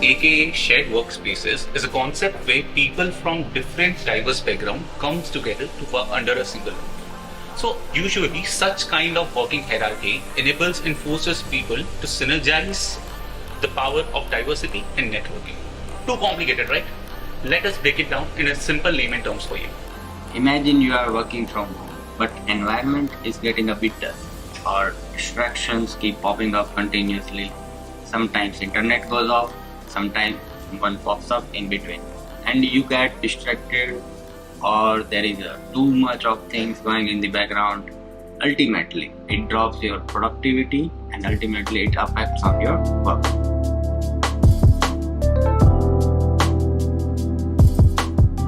aka shared workspaces, is a concept where people from different diverse backgrounds comes together to work under a single roof. So usually such kind of working hierarchy enables and forces people to synergize the power of diversity and networking. Too complicated, right? Let us break it down in a simple layman terms for you. Imagine you are working from home, but environment is getting a bit dull, or distractions keep popping up continuously. Sometimes internet goes off, sometimes one pops up in between, and you get distracted, or there is too much of things going in the background. Ultimately, it drops your productivity, and ultimately it affects on your work.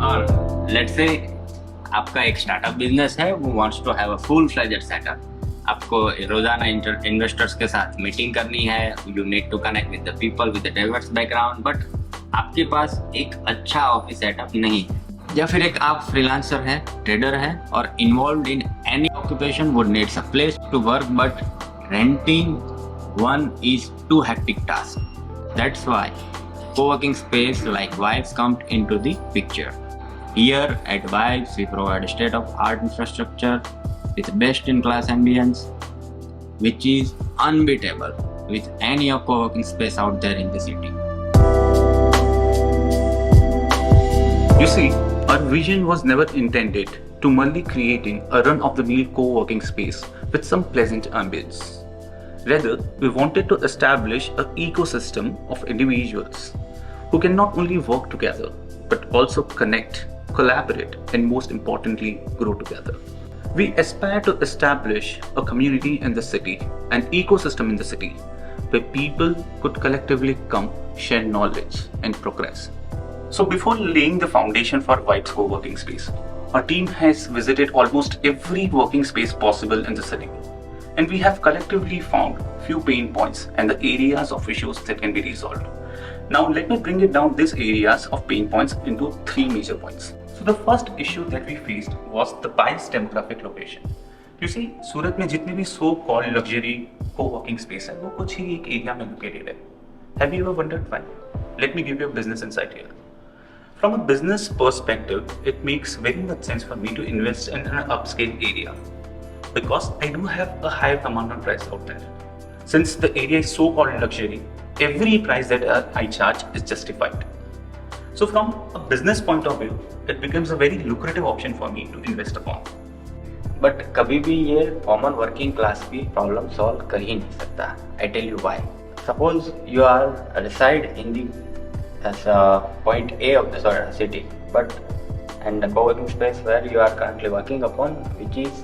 और let's say आपका एक startup business है, वो wants to have a full fledged setup. आपको रोजाना investors के साथ meeting करनी है, you need to connect with the people with the diverse background, but आपके पास एक अच्छा ऑफिस सेटअप नहीं है. या फिर एक आप फ्रीलांसर हैं, ट्रेडर हैं और involved in any occupation would needs a place to work, but renting one is too hectic task. That's why co-working space like Vibes come into the picture. Here at Vibes, we provide state-of-art infrastructure with best-in-class ambience, which is unbeatable with any of co-working space out there in the city. You see, our vision was never intended to merely creating a run-of-the-mill co-working space with some pleasant ambience. Rather, we wanted to establish an ecosystem of individuals who can not only work together, but also connect, collaborate, and most importantly, grow together. We aspire to establish a community in the city, an ecosystem in the city, where people could collectively come, share knowledge, and progress. So before laying the foundation for Vibes co-working space, our team has visited almost every working space possible in the city. And we have collectively found few pain points and the areas of issues that can be resolved. Now let me bring it down these areas of pain points into 3 major points. So the first issue that we faced was the biased demographic location. You see, सूरत में जितने भी so-called luxury co-working space है, वो कुछ ही एक area में located है. Have you ever wondered why? Let me give you a business insight here. From a business perspective, it makes very much sense for me to invest in an upscale area, because I do have a higher command on price out there. Since the area is so-called luxury, every price that I charge is justified. So from a business point of view, it becomes a very lucrative option for me to invest upon. But कभी भी ये common working class की problem solve कर ही नहीं सकता. I tell you why. Suppose you are reside in the as point A of the city, but and the co-working space where you are currently working upon, which is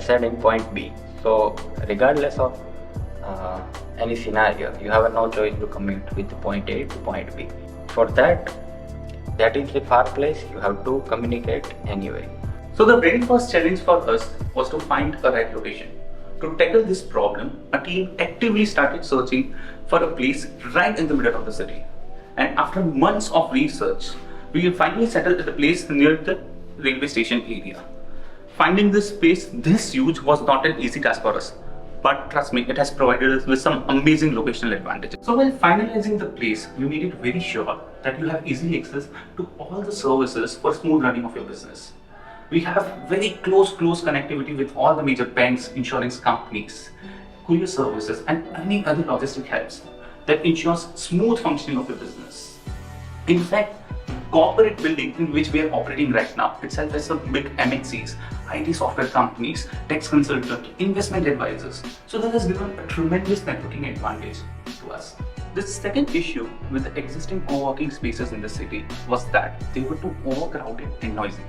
said in point B. So regardless of any scenario, you have no choice to commute with point A to point B. For that is the far place, you have to communicate anyway. So the very first challenge for us was to find a right location. To tackle this problem, a team actively started searching for a place right in the middle of the city. And after months of research, we finally settled at a place near the railway station area. Finding this space this huge was not an easy task for us, but trust me, it has provided us with some amazing locational advantages. So while finalizing the place, you made it very sure that you have easy access to all the services for smooth running of your business. We have very close connectivity with all the major banks, insurance companies, courier services, and any other logistic helps that ensures smooth functioning of your business. In fact, corporate building in which we are operating right now itself has some big MNCs, IT software companies, tax consultants, investment advisors. So that has given a tremendous networking advantage to us. The second issue with the existing co-working spaces in the city was that they were too overcrowded and noisy.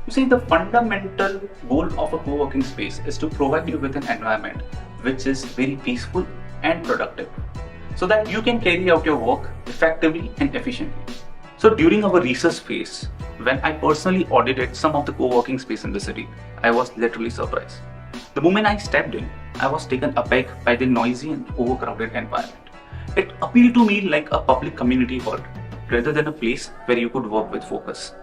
You see, the fundamental goal of a co-working space is to provide you with an environment which is very peaceful and productive, so that you can carry out your work effectively and efficiently. So during our research phase, when I personally audited some of the co-working space in the city, I was literally surprised. The moment I stepped in, I was taken aback by the noisy and overcrowded environment. It appealed to me like a public community hall rather than a place where you could work with focus.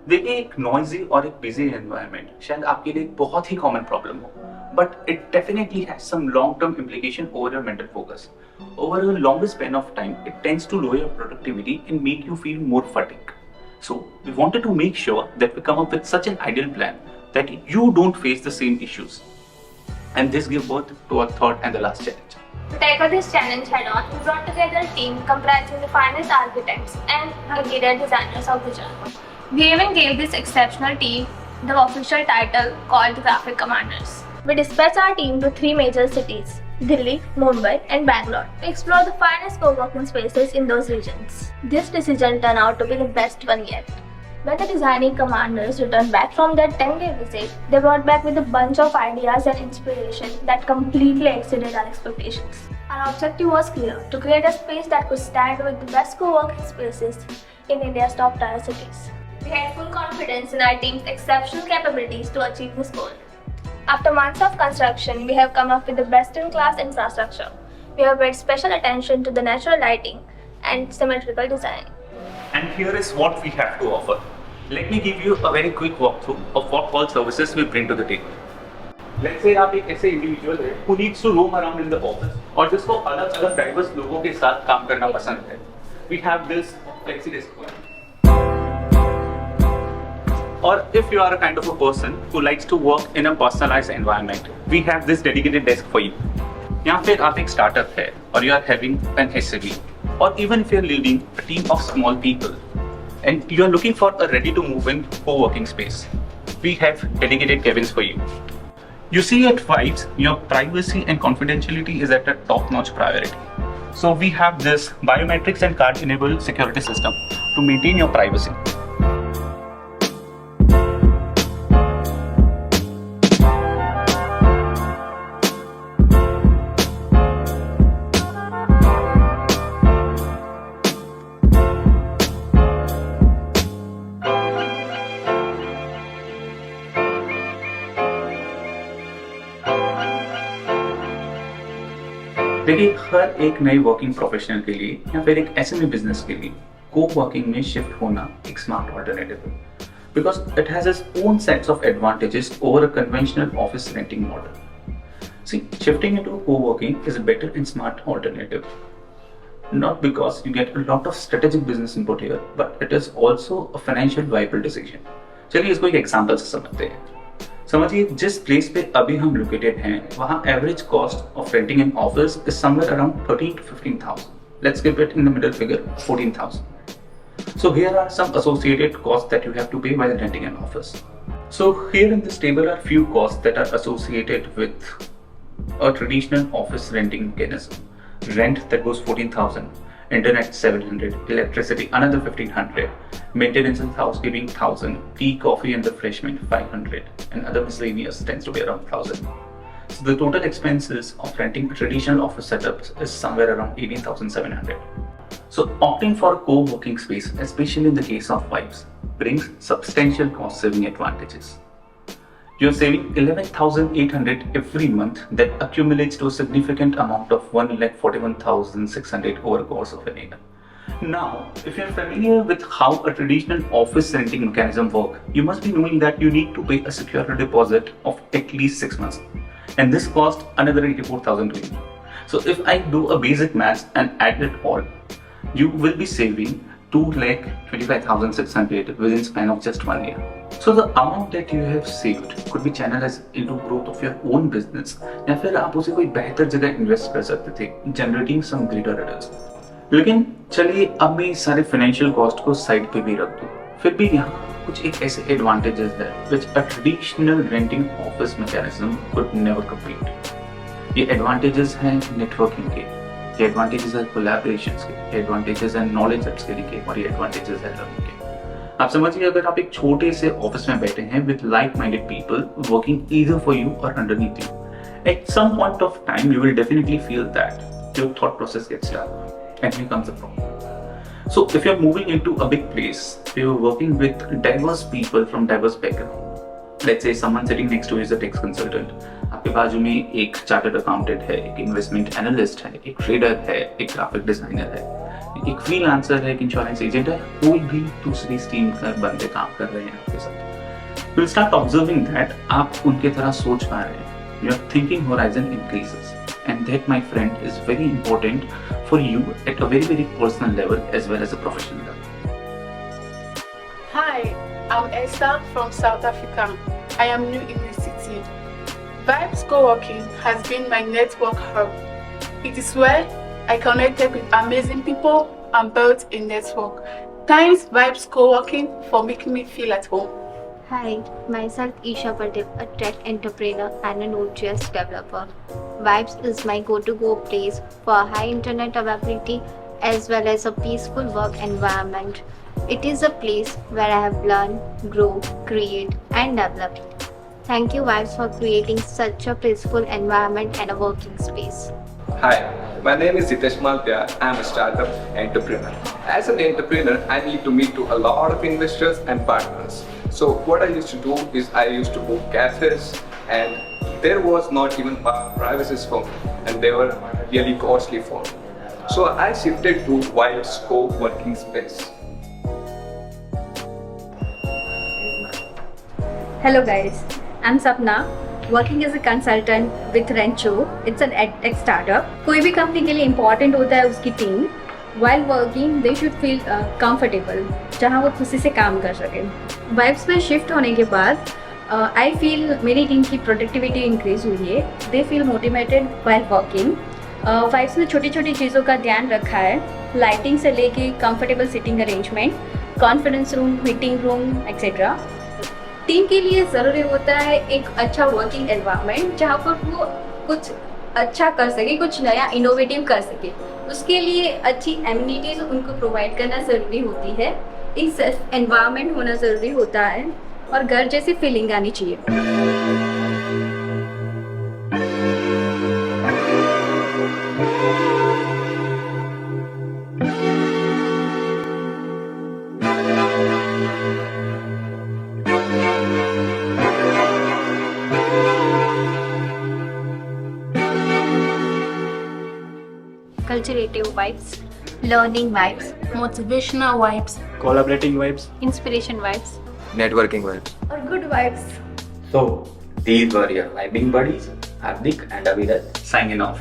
देखिए, एक noisy और एक busy environment शायद आपके लिए एक बहुत ही common problem हो, but it definitely has some long-term implication over your mental focus. Over a longer span of time, it tends to lower your productivity and make you feel more fatigued. So we wanted to make sure that we come up with such an ideal plan that you don't face the same issues. And this gave birth to our third and the last challenge. To tackle this challenge head-on, we brought together a team comprising the finest architects and interior designers of the genre. We even gave this exceptional team the official title called Graphic Commanders. We dispatched our team to 3 major cities, Delhi, Mumbai and Bangalore, to explore the finest co-working spaces in those regions. This decision turned out to be the best one yet. When the designing commanders returned back from their 10-day visit, they brought back with a bunch of ideas and inspiration that completely exceeded our expectations. Our objective was clear: to create a space that could stand with the best co-working spaces in India's top-tier cities. We had full confidence in our team's exceptional capabilities to achieve this goal. After months of construction, we have come up with the best-in-class infrastructure. We have paid special attention to the natural lighting and symmetrical design. And here is what we have to offer. Let me give you a very quick walkthrough of what all services we bring to the table. Let's say आप एक ऐसे individual है who needs to roam around in the office और जिसको अलग-अलग diverse लोगों के साथ काम करना पसंद है. We have this flexi desk. Or if you are a kind of a person who likes to work in a personalized environment, we have this dedicated desk for you. यहाँ पे आप एक startup है और you are having an SME, or even if you are leading a team of small people and you are looking for a ready-to-move-in co-working space, we have dedicated cabins for you. You see at Vibes, your privacy and confidentiality is at a top-notch priority. So we have this biometrics and card-enabled security system to maintain your privacy. देखिए, हर एक नए working professional के लिए या फिर एक SME business के लिए को-वर्किंग में शिफ्ट होना एक स्मार्ट ऑल्टरनेटिव है, because it has its own sets of advantages over a conventional office renting model. See, shifting into co-working is a better and smart alternative, not because you get a lot of strategic business input here, but it is also a financial viable decision. चलिए इसको एक example से समझते हैं. समझिए, जिस place पे अभी हम लोकेटेड हैं वहाँ average cost of renting an office is somewhere around 13 to 15,000. Let's keep it in the middle figure, 14,000. So here are some associated costs that you have to pay while renting an office. So here in this table are few costs that are associated with a traditional office renting mechanism. Rent that goes 14,000, internet 700, electricity another 1,500, maintenance and housekeeping 1,000, tea, coffee and refreshment 500, and other miscellaneous tends to be around 1,000. So the total expenses of renting traditional office setups is somewhere around 18,700. So opting for a co-working space, especially in the case of Vibes, brings substantial cost saving advantages. You're saving 11,800 every month that accumulates to a significant amount of 1,41,600 over a course of an year. Now, if you're familiar with how a traditional office renting mechanism works, you must be knowing that you need to pay a security deposit of at least 6 months. And this costs another 84,000 to you. So if I do a basic math and add it all, you will be saving 2,25,600 within span of just 1 year. So the amount that you have saved could be channelized into growth of your own business, या फिर आप उसे कोई बेहतर जगह invest कर सकते थे, generating some greater returns. लेकिन चलिए अब मैं सारे फाइनेंशियल कॉस्ट को साइड पे भी रख दूं, फिर भी यहाँ कुछ एक ऐसे एडवांटेजेस है which a traditional renting office mechanism could never compete. ये एडवांटेजेस हैं नेटवर्किंग के, ये एडवांटेजेस है कोलैबोरेशंस के, ये एडवांटेजेस है नॉलेज अपस्किलिंग के, और ये एडवांटेजेस है लर्निंग के. आप समझिए, अगर आप एक छोटे से ऑफिस में बैठे हैं with like-minded people working either for you or underneath you, at some point of time you will definitely feel that your thought process gets stuck and here comes the problem. So if you're moving into a big place, you're working with diverse people from diverse background. Let's say someone sitting next to you is a tax consultant. आपके बाजू में एक chartered accountant है, एक investment analyst है, एक trader है, एक ग्राफिक डिजाइनर है, एक फ्रीलांसर है, एक इंश्योरेंस एजेंट है, कोई भी दूसरी स्ट्रीम का बंदे काम कर रहे हैं आपके साथ. You'll start observing that आप उनके तरह सोच पा रहे हैं, your thinking horizon increases. And that, my friend, is very important for you at a very personal level as well as a professional level. Hi, I'm Esther from South Africa. I am new in the city. Vibes Coworking has been my network hub. It is where I connected with amazing people and built a network. Thanks Vibes Coworking for making me feel at home. Hi, myself Isha Patel, a tech entrepreneur and a Node.js developer. Vibes is my go-to-go place for high internet availability as well as a peaceful work environment. It is a place where I have learned, grow, create and develop. Thank you Vibes for creating such a peaceful environment and a working space. Hi, my name is Hitesh Malpya. I am a startup entrepreneur. As an entrepreneur, I need to meet to a lot of investors and partners. So what I used to do is I used to book cafes, and there was not even privacy for me, and they were really costly for me. So I shifted to Vibes Coworking Space. Hello guys, I'm Sapna, working as a consultant with Rencho. It's an edtech startup. कोई भी company के लिए important होता है उसकी team. While working, they should feel comfortable, जहाँ वो खुशी से काम कर सके. वाइब्स में शिफ्ट होने के बाद आई फील मेरी टीम की प्रोडक्टिविटी इंक्रीज हुई है. They feel motivated while working. Vibes में छोटी छोटी चीज़ों का ध्यान रखा है, लाइटिंग से लेके comfortable sitting arrangement, conference room, meeting room etcetera. Team के लिए ज़रूरी होता है एक अच्छा वर्किंग एनवायरनमेंट जहाँ पर वो कुछ अच्छा कर सके, कुछ नया इनोवेटिव कर सके. उसके लिए अच्छी एमिनिटीज़ उनको प्रोवाइड करना ज़रूरी होती है. एक सेफ एनवायरनमेंट होना ज़रूरी होता है और घर जैसी फीलिंग आनी चाहिए. Cultivative vibes, learning vibes, Motivational vibes. Collaborating vibes. Inspiration vibes Networking vibes. और good vibes. So these were your vibing buddies, Hardik and Avirat, Signing off.